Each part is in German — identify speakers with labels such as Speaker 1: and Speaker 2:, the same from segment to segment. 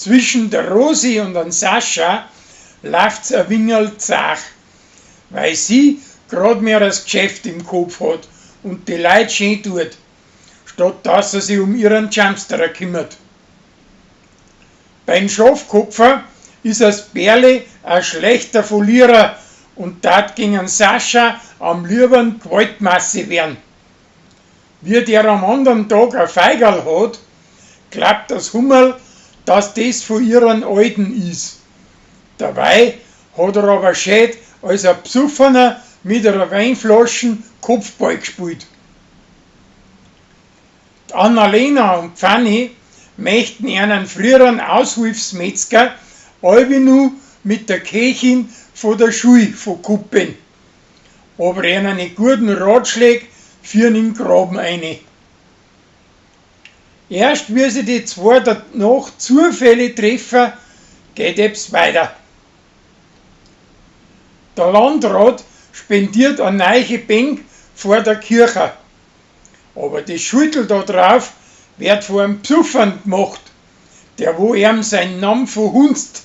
Speaker 1: Zwischen der Rosi und dem Sascha läuft's ein wenig zach, weil sie grad mehr das Geschäft im Kopf hat und die Leute schön tut, statt dass sie sich um ihren Jumpsterer kümmert. Beim Schafkopfer ist das Bärli ein schlechter Verlierer und dat gegen Sascha am liebsten Gewaltmasse werden. Wie der am anderen Tag ein Feigerl hat, glaubt das Hummel, dass das von ihren Alten ist. Dabei hat er aber schön als ein Psuffener mit einer Weinflasche Kopfball gespielt. Die Annalena und Pfanni möchten einen früheren Aushilfsmetzger allweil mit der Köchin von der Schule verkuppeln. Aber einen guten Ratschlag führen im Graben eine. Erst wie sie die zwei danach zufällig treffen, geht es weiter. Der Landrat spendiert eine neue Bank vor der Kirche. Aber das Schüttel da drauf wird von einem Psuffern gemacht, der wo ihm seinen Namen verhunzt.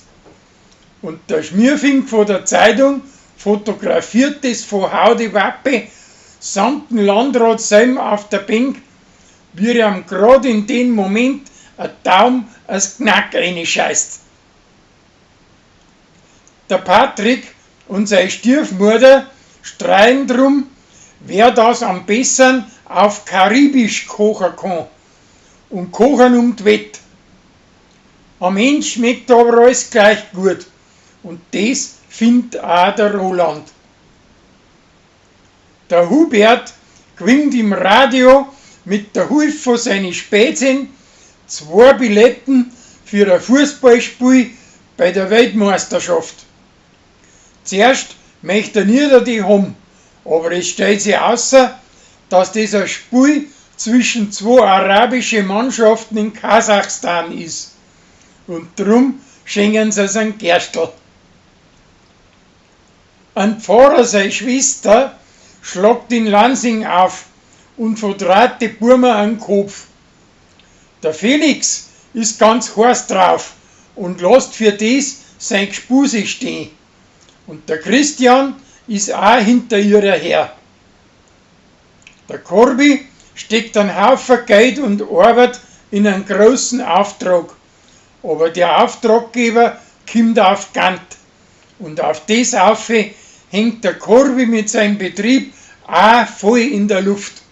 Speaker 1: Und der Schmierfink von der Zeitung fotografiert das von Haudi Wappe samt dem Landrat selber auf der Bank, wie er ihm gerade in dem Moment ein Daum als Knack reinscheißt. Der Patrick und seine Stiefmutter streiten drum, wer das am besten auf Karibisch kochen kann und kochen um die Wette. Am Ende schmeckt aber alles gleich gut und das findet auch der Roland. Der Hubert gewinnt im Radio mit der Hilfe von seinen Spätzchen 2 Billetten für ein Fußballspiel bei der Weltmeisterschaft. Zuerst möchte er nie die haben, aber es stellt sich außer, dass das ein Spiel zwischen 2 arabischen Mannschaften in Kasachstan ist. Und darum schenken sie es einen Gerstl. Ein Pfarrer, seine Schwester, schlagt in Lansing auf und verdreht die Burma an den Kopf. Der Felix ist ganz heiß drauf und lässt für das sein Gespuse stehen. Und der Christian ist auch hinter ihr her. Der Korbi steckt einen Haufen Geld und Arbeit in einen großen Auftrag. Aber der Auftraggeber kommt auf Gant. Und auf das auf hängt der Korbi mit seinem Betrieb auch voll in der Luft.